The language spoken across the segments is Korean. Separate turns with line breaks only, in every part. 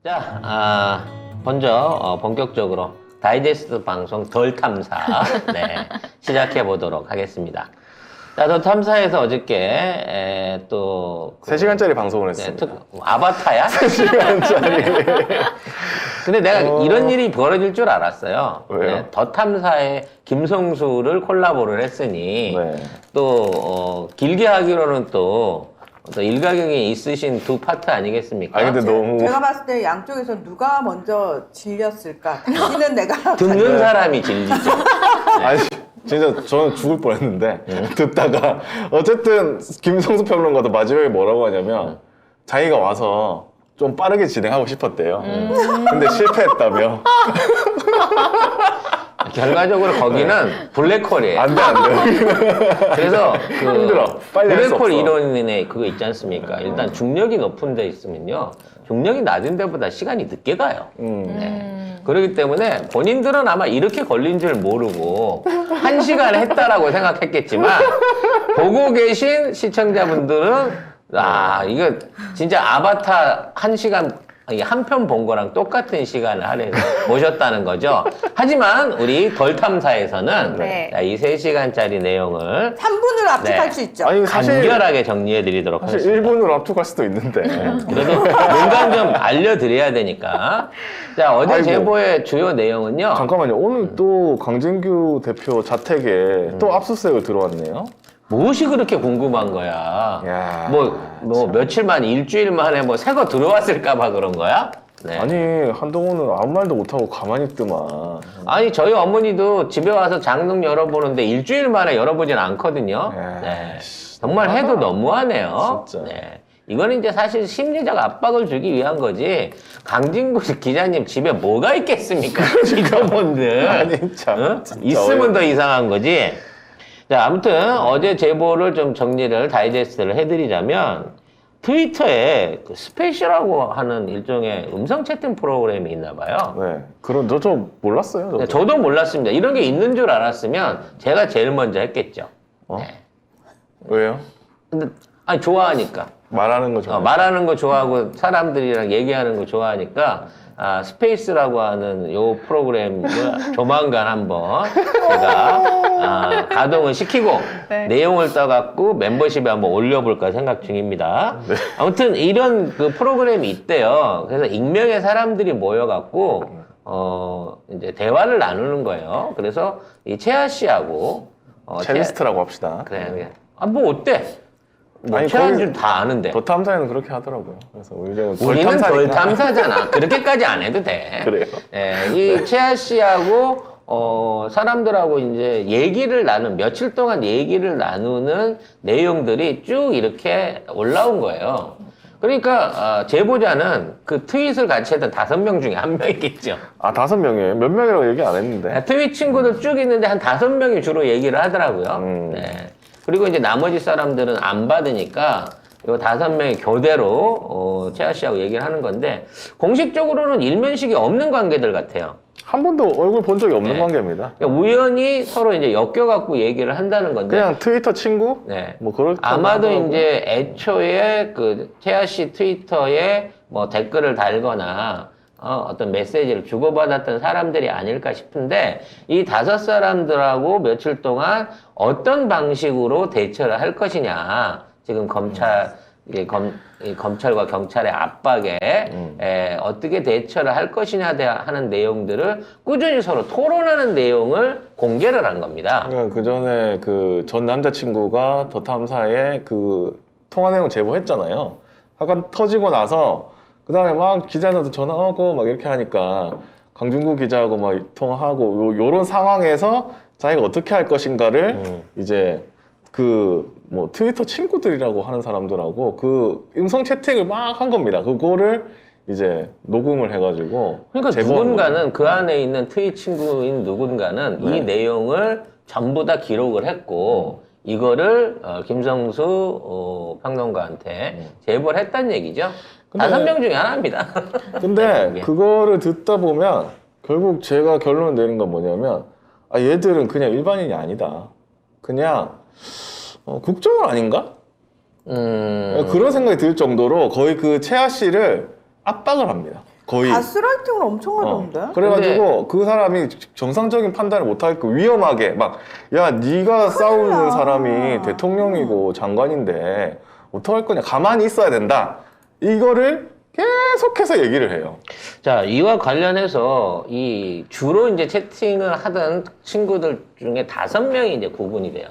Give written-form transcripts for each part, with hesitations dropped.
자, 먼저 본격적으로 다이제스트 방송 덜 탐사 시작해 보도록 하겠습니다. 자, 덜 탐사에서 어저께 또
3시간짜리 방송을 했습니다.
아바타야?
3시간짜리.
근데 내가 이런 일이 벌어질 줄 알았어요.
왜요?
더 탐사에 김성수를 콜라보를 했으니
네.
또 길게 하기로는 또 일가견이 있으신 두 파트 아니겠습니까?
아니 근데 너무
제가 봤을 때 양쪽에서 누가 먼저 질렸을까? 당신은 내가
듣는 사람이 질리죠.
아니 진짜 저는 죽을 뻔했는데 듣다가 어쨌든 김성수 평론가도 마지막에 뭐라고 하냐면 자기가 와서 좀 빠르게 진행하고 싶었대요. 근데 실패했다며.
결과적으로 거기는 블랙홀이에요.
안 돼.
그래서
힘들어. 빨리 할수
블랙홀
없어.
이론의 그거 있지 않습니까? 일단 중력이 높은 데 있으면요. 중력이 낮은 데보다 시간이 늦게 가요. 그렇기 때문에 본인들은 아마 이렇게 걸린 줄 모르고 1시간 했다라고 생각했겠지만 보고 계신 시청자분들은 이거 진짜 아바타 1시간 한 편 본 거랑 똑같은 시간을 할애해서 모셨다는 거죠. 하지만 우리 덜 탐사에서는
네.
이 3시간짜리 내용을
3분을 압축할
네.
수 있죠.
아니 사실
간결하게 정리해 드리도록
사실
하겠습니다.
1분으로 압축할 수도 있는데.
그래도 뭔가 좀 알려드려야 되니까. 자, 어제
아이고.
제보의 주요 내용은요.
잠깐만요. 오늘 또 강진규 대표 자택에 또 압수수색을 들어왔네요.
무엇이 그렇게 궁금한 거야?
야,
뭐 며칠 만에 일주일 만에 뭐 새 거 들어왔을까봐 그런 거야? 네.
아니 한동훈은 아무 말도 못하고 가만히 있더만.
아니 저희 어머니도 집에 와서 장롱 열어보는데 일주일 만에 열어보진 않거든요.
야,
네. 정말 해도 너무하네요.
진짜.
네. 이거는 이제 사실 심리적 압박을 주기 위한 거지. 강진구 기자님 집에 뭐가 있겠습니까? 직원분들.
아니 참.
응?
진짜
있으면 더 이상한 거지. 자, 아무튼 어제 제보를 좀 정리를 다이제스트를 해드리자면 트위터에 그 스페셜이라고 하는 일종의 음성 채팅 프로그램이 있나 봐요.
네. 그런 저 몰랐어요. 저도.
저도 몰랐습니다. 이런 게 있는 줄 알았으면 제가 제일 먼저 했겠죠.
어? 왜요?
근데 아니 좋아하니까.
말하는 거 좋아.
말하는 거 좋아하고 사람들이랑 얘기하는 거 좋아하니까 스페이스라고 하는 요 프로그램을 조만간 한번 제가 가동을 시키고
네.
내용을 떠갖고 멤버십에 한번 올려볼까 생각 중입니다.
네.
아무튼 이런 그 프로그램이 있대요. 그래서 익명의 사람들이 모여갖고 이제 대화를 나누는 거예요. 그래서 이 채아 씨하고
첼리스트라고 합시다.
그래. 뭐 어때? 뭐
아니,
채아인
거기
줄 다 아는데.
더 탐사에는 그렇게 하더라고요. 그래서 우리는
우리는 덜
덜
탐사잖아. 그렇게까지 안 해도 돼.
그래요.
예, 이 채아 씨하고 사람들하고 이제 며칠 동안 얘기를 나누는 내용들이 쭉 이렇게 올라온 거예요. 그러니까 제보자는 그 트윗을 같이 했던 5명 중에 1명이겠죠.
아 5명이에요. 몇 명이라고 얘기 안 했는데.
트윗 친구들 쭉 있는데 한 5명이 주로 얘기를 하더라고요. 네. 그리고 이제 나머지 사람들은 안 받으니까 요 5명이 교대로 채아 씨하고 얘기를 하는 건데 공식적으로는 일면식이 없는 관계들 같아요.
한 번도 얼굴 본 적이 없는
네.
관계입니다.
그러니까 우연히 서로 이제 엮여갖고 얘기를 한다는 건데.
그냥 트위터 친구?
네.
뭐 그렇게
아마도
하더라고요.
이제 애초에 그 채아 씨 트위터에 뭐 댓글을 달거나 어떤 메시지를 주고받았던 사람들이 아닐까 싶은데 이 5사람들하고 며칠 동안 어떤 방식으로 대처를 할 것이냐 지금 검찰과 경찰의 압박에 어떻게 대처를 할 것이냐 하는 내용들을 꾸준히 서로 토론하는 내용을 공개를 한 겁니다.
그러니까 그 전에 그 전 남자친구가 더 탐사에 그 통화 내용 제보했잖아요. 약간 터지고 나서 그 다음에 막 기자들한테 전화하고 막 이렇게 하니까 강준구 기자하고 막 통화하고 요런 상황에서 자기가 어떻게 할 것인가를 이제 그 뭐 트위터 친구들이라고 하는 사람들하고 그 음성 채팅을 막 한 겁니다. 그거를 이제 녹음을 해가지고
그러니까
제보한
누군가는 그 안에 있는 트윗 친구인 누군가는
네.
이 내용을 전부 다 기록을 했고 이거를 김성수 평론가한테 제보를 했다는 얘기죠.
근데-
5명 중에 하나입니다.
근데
네,
그거를 듣다 보면 결국 제가 결론을 내린 건 뭐냐면 얘들은 그냥 일반인이 아니다. 그냥 국정원 아닌가? 그런 생각이 들 정도로 거의 그 채아 씨를 압박을 합니다. 거의.
가스라이팅을 엄청 하던데.
그래가지고 그 사람이 정상적인 판단을 못하게끔 위험하게 막 야 네가 싸우는 사람이 대통령이고 장관인데 어떡할 거냐 가만히 있어야 된다 이거를 계속해서 얘기를 해요.
자, 이와 관련해서 이 주로 이제 채팅을 하던 친구들 중에 5명이 이제 구분이 돼요.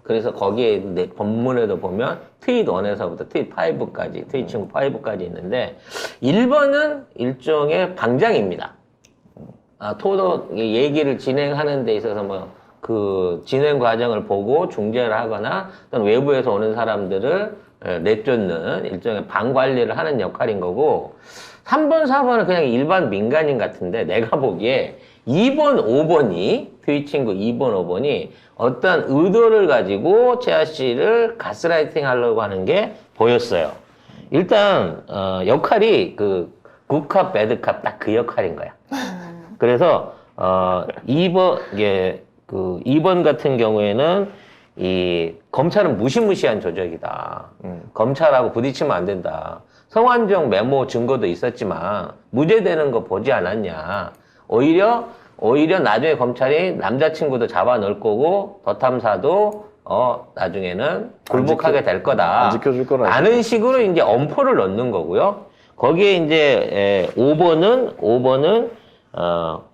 그래서 거기에 본문에도 보면 트윗 1에서부터 트윗 5까지, 트윗 친구 5까지 있는데 1번은 일종의 방장입니다. 토론 얘기를 진행하는 데 있어서 뭐 그 진행 과정을 보고 중재를 하거나 또는 외부에서 오는 사람들을 내쫓는 일종의 방 관리를 하는 역할인 거고 3번, 4번은 그냥 일반 민간인 같은데 내가 보기에 2번, 5번이 트윗 친구 2번, 5번이 어떤 의도를 가지고 채아 씨를 가스라이팅 하려고 하는 게 보였어요. 일단 역할이 그 굿캅, 배드캅 딱 그 역할인 거야. 그래서 2번 같은 경우에는 이 검찰은 무시무시한 조직이다. 검찰하고 부딪히면 안 된다. 성완종 메모 증거도 있었지만 무죄되는 거 보지 않았냐. 오히려 나중에 검찰이 남자친구도 잡아 넣을 거고 더 탐사도 나중에는 굴복하게 될 거다.
안 지켜줄 거라.
라는 식으로 이제 엄포를 넣는 거고요. 거기에 이제 5번은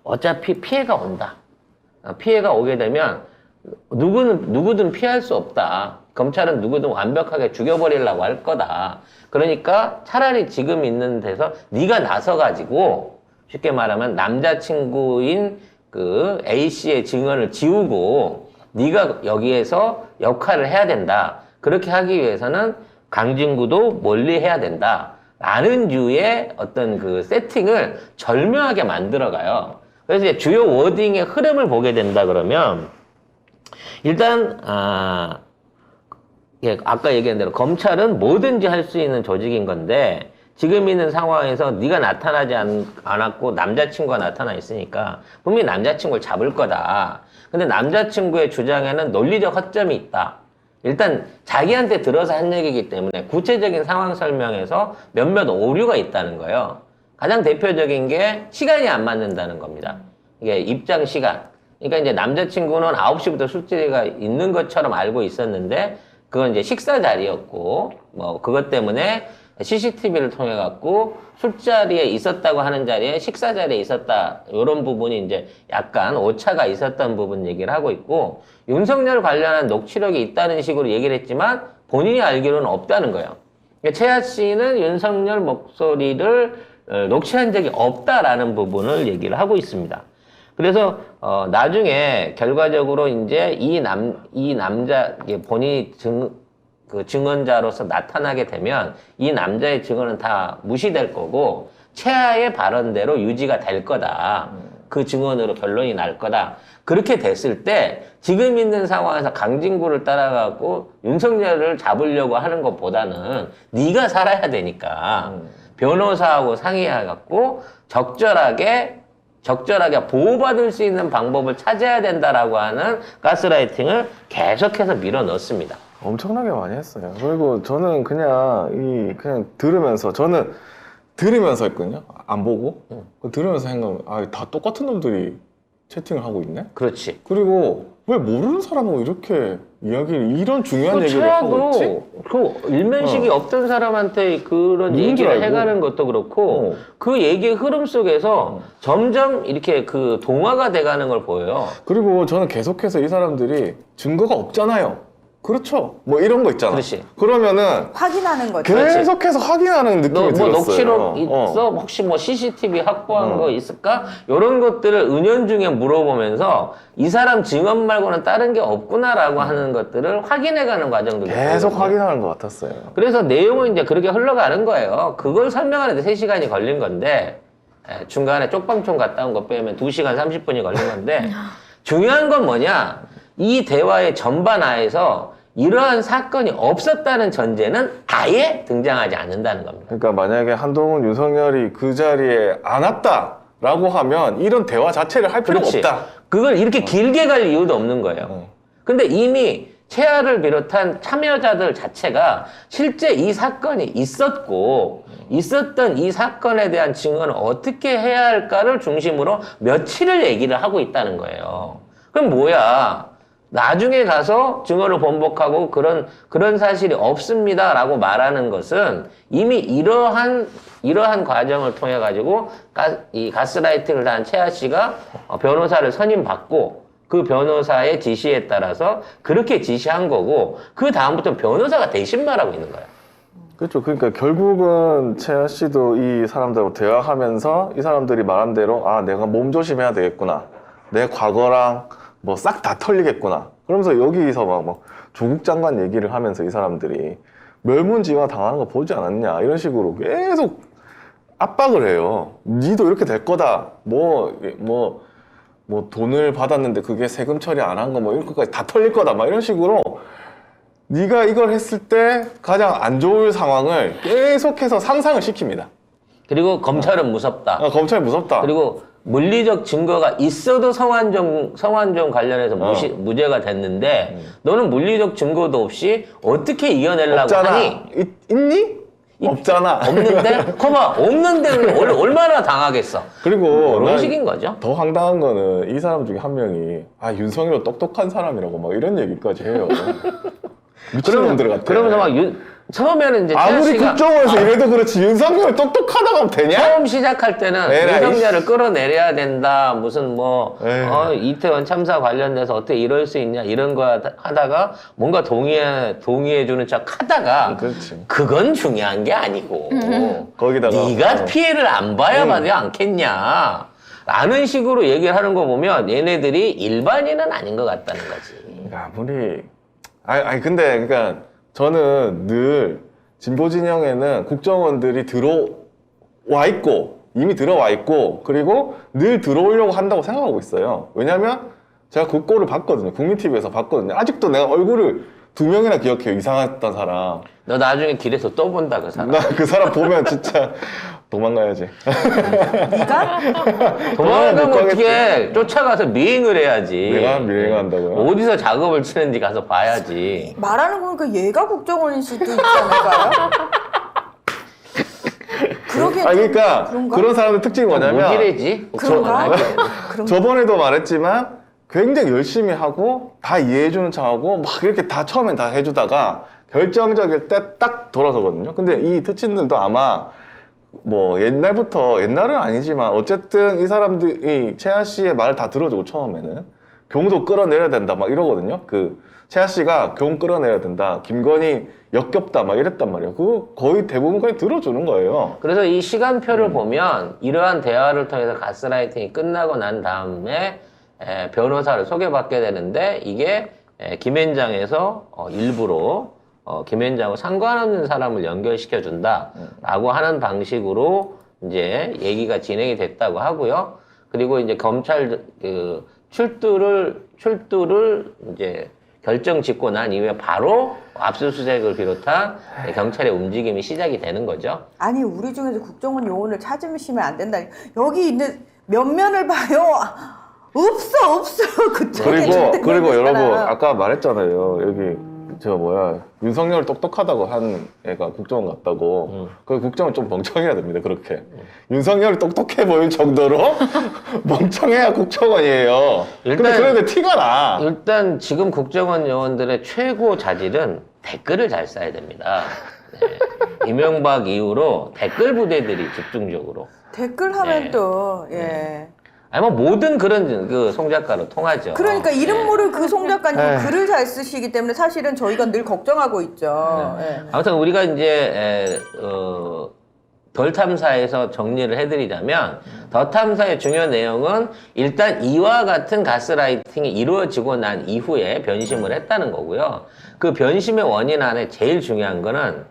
어차피 피해가 온다. 피해가 오게 되면 누구든 피할 수 없다. 검찰은 누구든 완벽하게 죽여버리려고 할 거다. 그러니까 차라리 지금 있는 데서 네가 나서가지고 쉽게 말하면 남자친구인 그 A씨의 증언을 지우고 네가 여기에서 역할을 해야 된다. 그렇게 하기 위해서는 강진구도 멀리 해야 된다. 라는 류의 어떤 그 세팅을 절묘하게 만들어가요. 그래서 이제 주요 워딩의 흐름을 보게 된다 그러면 일단 아까 얘기한 대로 검찰은 뭐든지 할 수 있는 조직인 건데 지금 있는 상황에서 네가 나타나지 않았고 남자친구가 나타나 있으니까 분명히 남자친구를 잡을 거다. 근데 남자친구의 주장에는 논리적 허점이 있다. 일단 자기한테 들어서 한 얘기이기 때문에 구체적인 상황 설명에서 몇몇 오류가 있다는 거예요. 가장 대표적인 게 시간이 안 맞는다는 겁니다. 이게 입장 시간. 그러니까 이제 남자친구는 9시부터 술자리가 있는 것처럼 알고 있었는데 그건 이제 식사 자리였고 뭐 그것 때문에 CCTV를 통해 갖고 술자리에 있었다고 하는 자리에 식사 자리에 있었다. 이런 부분이 이제 약간 오차가 있었던 부분 얘기를 하고 있고 윤석열 관련한 녹취록이 있다는 식으로 얘기를 했지만 본인이 알기로는 없다는 거예요. 그러니까 채아 씨는 윤석열 목소리를 녹취한 적이 없다라는 부분을 얘기를 하고 있습니다. 그래서 나중에 결과적으로 이제 이 남자 본인이 증언자로서 나타나게 되면 이 남자의 증언은 다 무시될 거고 채아의 발언대로 유지가 될 거다. 그 증언으로 결론이 날 거다. 그렇게 됐을 때 지금 있는 상황에서 강진구를 따라가고 윤석열을 잡으려고 하는 것보다는 네가 살아야 되니까 변호사하고 상의해갖고 적절하게 보호받을 수 있는 방법을 찾아야 된다라고 하는 가스라이팅을 계속해서 밀어넣습니다.
엄청나게 많이 했어요. 그리고 저는 그냥 들으면서 했거든요. 안 보고 들으면서 생각하면 다 똑같은 놈들이 채팅을 하고 있네.
그렇지.
그리고 왜 모르는 사람하고 이렇게 이런 중요한 얘기를 하고 있지?
그 일면식이 없던 사람한테 그런 얘기를 해가는 것도 그렇고 그 얘기의 흐름 속에서 점점 이렇게 그 동화가 돼가는 걸 보여요.
그리고 저는 계속해서 이 사람들이 증거가 없잖아요. 그렇죠. 뭐 이런 거 있잖아.
그렇지.
그러면은
확인하는 거죠.
계속해서 확인하는 느낌이 들었어요.
녹취록 있어? 혹시 뭐 CCTV 확보한 거 있을까? 이런 것들을 은연중에 물어보면서 이 사람 증언 말고는 다른 게 없구나라고 하는 것들을 확인해가는 과정도
계속
있거든요.
확인하는 것 같았어요.
그래서 내용은 이제 그렇게 흘러가는 거예요. 그걸 설명하는데 3시간이 걸린 건데 중간에 쪽방촌 갔다 온 거 빼면 2시간 30분이 걸린 건데 중요한 건 뭐냐? 이 대화의 전반 하에서 이러한 사건이 없었다는 전제는 아예 등장하지 않는다는 겁니다.
그러니까 만약에 한동훈, 윤석열이 그 자리에 안 왔다라고 하면 이런 대화 자체를 할 필요가 없다.
그걸 이렇게 길게 갈 이유도 없는 거예요. 근데 이미 채아를 비롯한 참여자들 자체가 실제 이 사건이 있었고 있었던 이 사건에 대한 증언을 어떻게 해야 할까를 중심으로 며칠을 얘기를 하고 있다는 거예요. 그럼 뭐야? 나중에 가서 증언을 번복하고 그런 사실이 없습니다라고 말하는 것은 이미 이러한 과정을 통해 가지고 이 가스라이팅을 당한 채아 씨가 변호사를 선임받고 그 변호사의 지시에 따라서 그렇게 지시한 거고 그 다음부터 변호사가 대신 말하고 있는 거예요.
그렇죠. 그러니까 결국은 채아 씨도 이 사람들하고 대화하면서 이 사람들이 말한 대로 아 내가 몸 조심해야 되겠구나. 내 과거랑 뭐 싹 다 털리겠구나. 그러면서 여기서 막 조국 장관 얘기를 하면서 이 사람들이 멸문지화 당하는 거 보지 않았냐 이런 식으로 계속 압박을 해요. 니도 이렇게 될 거다. 뭐 돈을 받았는데 그게 세금 처리 안 한 거 뭐 이런 것까지 다 털릴 거다. 막 이런 식으로 네가 이걸 했을 때 가장 안 좋을 상황을 계속해서 상상을 시킵니다.
그리고 검찰은 무섭다.
검찰이 무섭다.
그리고 물리적 증거가 있어도 성완종 관련해서 무죄가 됐는데 너는 물리적 증거도 없이 어떻게 이겨내려고
없잖아.
하니?
있니? 없잖아.
없는데? 없는데 얼마나 당하겠어?
그리고
그런 식인 거죠.
더 황당한 거는 이 사람 중에 한 명이 윤석열 똑똑한 사람이라고 막 이런 얘기까지 해요. 미친놈들 같아.
그러면서 막 처음에는 이제
아무리
채아 씨가
국정원에서 이래도 그렇지 윤석열 똑똑하다고 하면 되냐?
처음 시작할 때는
에라이.
윤석열을 끌어내려야 된다. 무슨
에이.
이태원 참사 관련돼서 어떻게 이럴 수 있냐 이런 거 하다가 뭔가 동의해주는 척 하다가
그렇지.
그건 중요한 게 아니고
거기다가
네가 피해를 안 봐야 받지 않겠냐 라는 식으로 얘기를 하는 거 보면 얘네들이 일반인은 아닌 것 같다는 거지.
아무리 근데 그러니까 저는 늘 진보 진영에는 국정원들이 들어와 있고 이미 들어와 있고 그리고 늘 들어오려고 한다고 생각하고 있어요. 왜냐면 제가 그 꼴을 봤거든요. 국민TV에서 봤거든요. 아직도 내가 얼굴을 2명이나 기억해요. 이상했던 사람.
너 나중에 길에서 또 본다 그 사람.
나 그 사람 보면 진짜 도망가야지.
네가?
도망가면
못
어떻게 쫓아가서 미행을 해야지.
내가 미행한다고요?
어디서 작업을 치는지 가서 봐야지.
말하는 거 보니까 얘가 국정원일 수도 있지 않을까요? 그러게.
그러니까
그런가?
그런 사람들 특징이 뭐냐면
무기래지.
그런가?
저번에도 말했지만 굉장히 열심히 하고 다 이해해주는 척하고 막 이렇게 다 처음엔 다 해주다가 결정적일 때 딱 돌아서거든요. 근데 이 특친들도 아마 뭐 옛날은 아니지만 어쨌든 이 사람들이 채아 씨의 말을 다 들어주고 처음에는 경도 끌어내려야 된다 막 이러거든요. 그 채아 씨가 경 끌어내야 된다. 김건희 역겹다 막 이랬단 말이에요. 그거 거의 대부분까지 들어주는 거예요.
그래서 이 시간표를 보면 이러한 대화를 통해서 가스라이팅이 끝나고 난 다음에 변호사를 소개받게 되는데 이게 김앤장에서 일부러 김앤장하고 상관없는 사람을 연결시켜 준다라고 하는 방식으로 이제 얘기가 진행이 됐다고 하고요. 그리고 이제 검찰 출두를 이제 결정 짓고 난 이후에 바로 압수수색을 비롯한 경찰의 움직임이 시작이 되는 거죠.
아니 우리 중에서 국정원 요원을 찾으시면 안 된다. 여기 있는 면면을 봐요. 없어.
그리고 여러분 아까 말했잖아요. 여기 윤석열 똑똑하다고 한 애가 국정원 갔다고. 그 국정원 좀 멍청해야 됩니다. 그렇게 윤석열이 똑똑해 보일 정도로 멍청해야 국정원이에요. 근데 그런데 티가 나.
일단 지금 국정원 요원들의 최고 자질은 댓글을 잘 써야 됩니다. 네. 이명박 이후로 댓글 부대들이 집중적으로
댓글 하면
네.
또 예.
아니 뭐 모든 그런 그 송작가로 통하죠.
그러니까 이름 모를 그 송작가님
에이.
글을 잘 쓰시기 때문에 사실은 저희가 늘 걱정하고 있죠. 예.
아무튼 우리가 이제 덜 탐사에서 정리를 해드리자면 더 탐사의 중요 내용은 일단 이와 같은 가스라이팅이 이루어지고 난 이후에 변심을 했다는 거고요. 그 변심의 원인 안에 제일 중요한 거는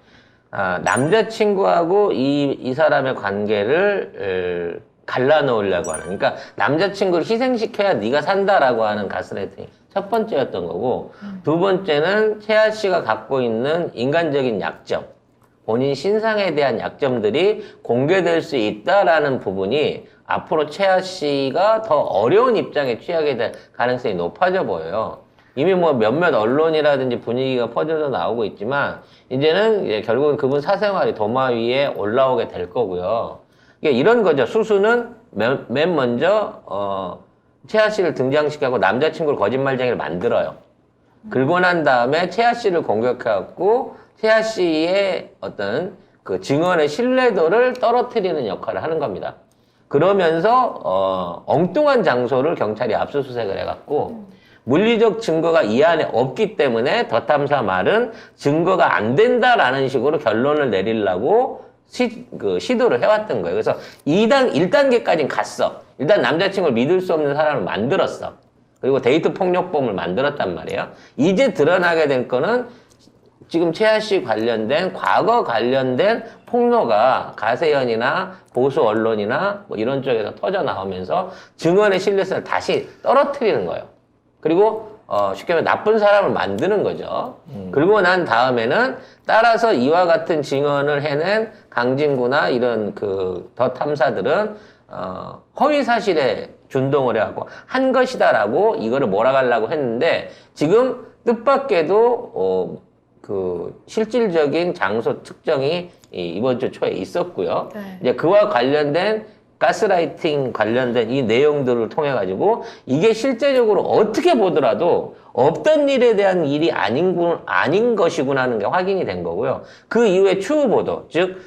남자친구하고 이 사람의 관계를 갈라놓으려고 하는, 그러니까 남자친구를 희생시켜야 네가 산다라고 하는 가스라이팅이 첫 번째였던 거고, 두 번째는 채아 씨가 갖고 있는 인간적인 약점, 본인 신상에 대한 약점들이 공개될 수 있다라는 부분이 앞으로 채아 씨가 더 어려운 입장에 취하게 될 가능성이 높아져 보여요. 이미 뭐 몇몇 언론이라든지 분위기가 퍼져서 나오고 있지만 이제는 결국은 그분 사생활이 도마 위에 올라오게 될 거고요. 이게 이런 거죠. 수수는 맨 먼저 채아 씨를 등장시키고 남자친구를 거짓말쟁이를 만들어요. 긁고 난 다음에 채아 씨를 공격해갖고 채아 씨의 어떤 그 증언의 신뢰도를 떨어뜨리는 역할을 하는 겁니다. 그러면서 엉뚱한 장소를 경찰이 압수수색을 해갖고 물리적 증거가 이 안에 없기 때문에 더 탐사 말은 증거가 안 된다라는 식으로 결론을 내리려고 시도를 해왔던 거예요. 그래서 1단계까지는 갔어. 일단 남자친구를 믿을 수 없는 사람을 만들었어. 그리고 데이트 폭력범을 만들었단 말이에요. 이제 드러나게 된 거는 지금 채아 씨 관련된 과거 관련된 폭로가 가세연이나 보수 언론이나 뭐 이런 쪽에서 터져 나오면서 증언의 신뢰성을 다시 떨어뜨리는 거예요. 그리고 쉽게 말해 나쁜 사람을 만드는 거죠. 그러고 난 다음에는 따라서 이와 같은 증언을 해낸 강진구나 이런 그 더 탐사들은 허위 사실에 준동을 해갖고 한 것이다라고 이거를 몰아가려고 했는데 지금 뜻밖에도 그 실질적인 장소 특정이 이번 주 초에 있었고요.
네.
이제 그와 관련된 가스라이팅 관련된 이 내용들을 통해 가지고 이게 실제적으로 어떻게 보더라도 없던 일에 대한 일이 아닌 것이구나 하는 게 확인이 된 거고요. 그 이후에 추후 보도, 즉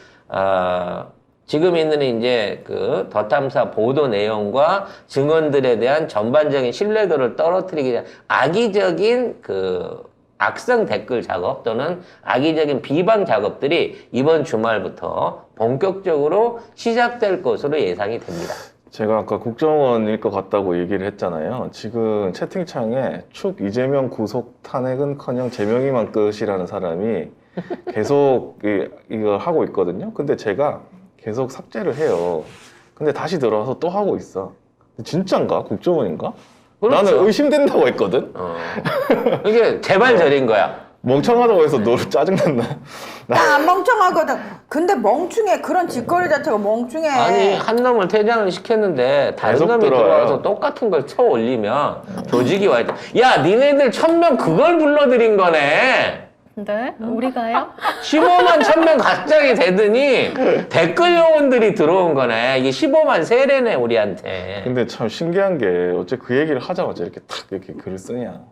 지금 있는 이제 그 더 탐사 보도 내용과 증언들에 대한 전반적인 신뢰도를 떨어뜨리기 위한 악의적인 그 악성 댓글 작업 또는 악의적인 비방 작업들이 이번 주말부터 본격적으로 시작될 것으로 예상이 됩니다.
제가 아까 국정원일 것 같다고 얘기를 했잖아요. 지금 채팅창에 축 이재명 구속 탄핵은커녕 제명이만 끝이라는 사람이 계속 이걸 하고 있거든요. 근데 제가 계속 삭제를 해요. 근데 다시 들어와서 또 하고 있어. 진짠가? 국정원인가?
그렇죠.
나는 의심된다고 했거든.
이게 제발 저린 거야.
멍청하다고 해서 너를 짜증난다.
나 안 멍청하거든. 근데 멍충해. 그런 짓거리 자체가 멍충해.
아니 한 놈을 퇴장을 시켰는데 다른
계속
놈이
들어와요.
들어와서 똑같은 걸 쳐 올리면 조직이 와야 돼. 야 니네들 1000명 그걸 불러들인 거네.
네? 우리가요?
15만 1000명 갑자기 되더니 댓글 요원들이 들어온 거네. 이게 15만 세례네 우리한테.
근데 참 신기한 게 어째 그 얘기를 하자마자 이렇게 탁 이렇게 글을 쓰냐.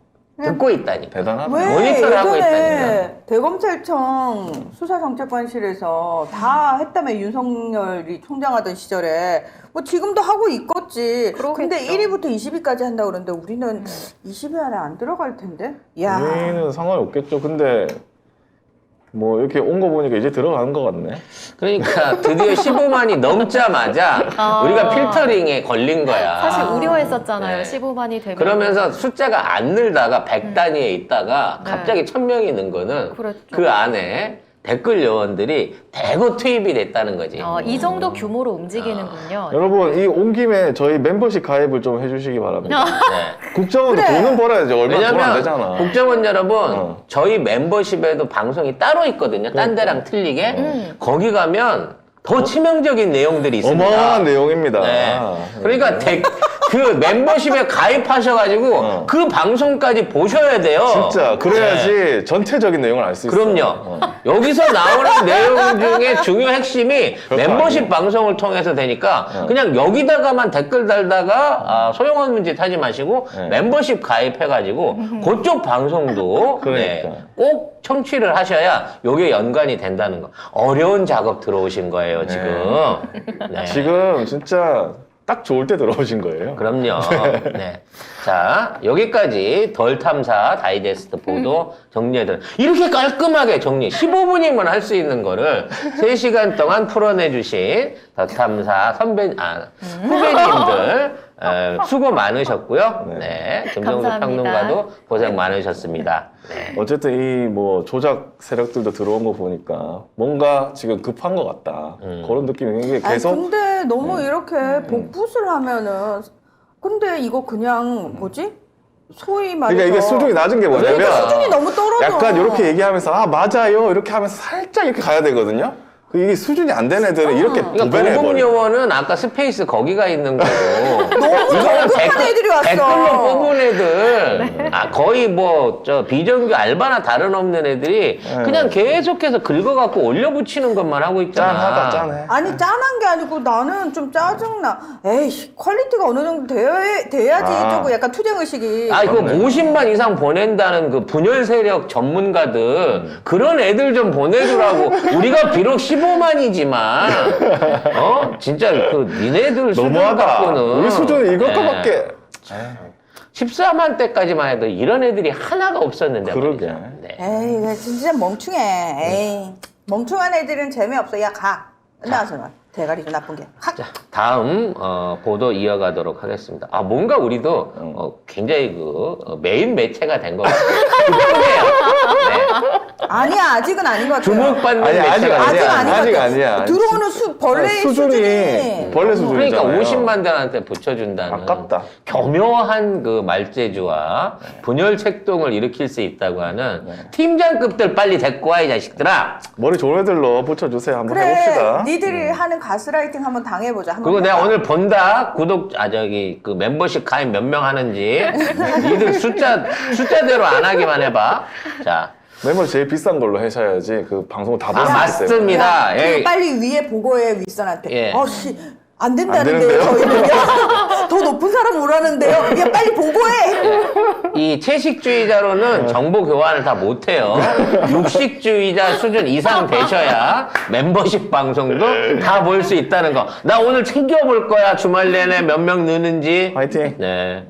듣고 있다니까.
대단하다.
왜
모니터를 하고
예전에 대검찰청 수사정책관실에서 다 했다며 윤석열이 총장하던 시절에 뭐 지금도 하고 있겠지.
그러겠죠.
근데 1위부터 20위까지 한다고 그러는데 우리는 20위 안에 안 들어갈 텐데. 야.
우리는 상관이 없겠죠. 근데 뭐 이렇게 온 거 보니까 이제 들어가는 것 같네.
그러니까 드디어 15만이 넘자마자 우리가 필터링에 걸린 거야.
사실 우려했었잖아요.
네.
15만이 되면.
그러면서 숫자가 안 늘다가 100 단위에 있다가
네.
갑자기 1000명이 는 거는
그렇죠.
그 안에 댓글 요원들이 대거 투입이 됐다는 거지.
이 정도 규모로 움직이는군요.
여러분 이 온 김에 저희 멤버십 가입을 좀 해주시기 바랍니다.
네.
국정원도
그래.
돈은 벌어야지. 얼마 돈 안
왜냐면
되잖아.
국정원 여러분
어.
저희 멤버십에도 방송이 따로 있거든요. 딴 데랑 틀리게. 거기 가면 더 치명적인 내용들이 있습니다.
어마어마한 내용입니다.
네. 그러니까 그 멤버십에 가입하셔가지고 그 방송까지 보셔야 돼요.
진짜 그래야지
네.
전체적인 내용을 알 수 있어.
그럼요. 여기서 나오는 내용 중에 중요 핵심이 멤버십 방송을 통해서 되니까 그냥 여기다가만 댓글 달다가 소용없는 짓 하지 마시고
네.
멤버십 가입해가지고 그쪽 방송도
그러니까.
꼭 청취를 하셔야 요게 연관이 된다는 거. 어려운 작업 들어오신 거예요, 지금. 네.
지금 진짜 딱 좋을 때 들어오신 거예요.
그럼요. 네. 자, 여기까지 덜 탐사 다이제스트 보도 정리해드려. 이렇게 깔끔하게 정리, 15분이면 할 수 있는 거를 3시간 동안 풀어내주신 더 탐사 후배님들 수고 많으셨고요. 네. 김정수
감사합니다.
평론가도 고생 많으셨습니다. 네.
어쨌든 이 뭐 조작 세력들도 들어온 거 보니까 뭔가 지금 급한 것 같다. 그런 느낌이 이게
아니,
계속
근데 너무 이렇게 복붙을 하면은 근데 이거 그냥 뭐지? 소위 말해서
그러니까 이게 수준이 낮은 게 뭐냐면
그러니까 수준이 너무 떨어져.
약간 이렇게 얘기하면서 아 맞아요 이렇게 하면서 살짝 이렇게 가야 되거든요. 이게 수준이 안 된 애들은 이렇게
그러니까
도배를
고급
해버려.
요원은 아까 스페이스 거기가 있는 거고.
너무 저급한 애들이 왔어.
댓글로 뽑은 애들. 아, 거의 뭐, 비정규 알바나 다름없는 애들이 그냥 계속해서 긁어갖고 올려붙이는 것만 하고 있잖아.
짠하다, 짠해.
아니 짠한 게 아니고 나는 좀 짜증나. 에이 퀄리티가 어느 정도 돼야지 조금 약간 투쟁의식이.
아, 이거 50만 이상 보낸다는 그 분열 세력 전문가들, 그런 애들 좀 보내주라고. 우리가 비록 15만이지만, 진짜 니네들 수준
너무하다.
갖고는.
우리 수준은 이것도밖에.
14만 때까지만 해도 이런 애들이 하나가 없었는데.
그러게.
말이죠. 네.
에이 이거 진짜 멍청해. 에이 멍청한 애들은 재미없어. 야 가. 끝나서 말. 대가리 좀 나쁜 게. 확.
자, 다음 보도 이어가도록 하겠습니다. 아, 뭔가 우리도 굉장히 메인 매체가 된 것 같아요. 기쁘네요. 네.
아니야 아직은 아닌 것 같아.
주목받는
아니, 아직
매체가
아직
아니야.
아닌 것
아직
같아.
아니야.
들어오는 벌레의 수준이.
벌레 수준이잖아요.
그러니까 50만 대한테 붙여준다는
아깝다.
교묘한 그 말재주와 분열 책동을 일으킬 수 있다고 하는 팀장급들 빨리 데리고 와, 이 자식들아.
머리 좋은 애들로 붙여주세요. 한번
그래.
해봅시다.
니들이 하는 가스라이팅 한번 당해보자. 한번
그리고 내가
해봐.
오늘 본다. 그 멤버십 가입 몇 명 하는지. 니들 숫자대로 안 하기만 해봐. 자.
멤버 제일 비싼 걸로 하셔야지 그 방송을 다
아,
볼 수 있기 때문에.
맞습니다.
그리고
예.
빨리 위에 보고해 윗선한테.
예.
안 된다는데요.
안 되는데요?
저희는요. 더 높은 사람 오라는데요. 야 빨리 보고해.
이 채식주의자로는 정보 교환을 다 못해요. 육식주의자 수준 이상 되셔야 멤버십 방송도 다 볼 수 있다는 거. 나 오늘 챙겨볼 거야. 주말 내내 몇 명 느는지.
화이팅.
네.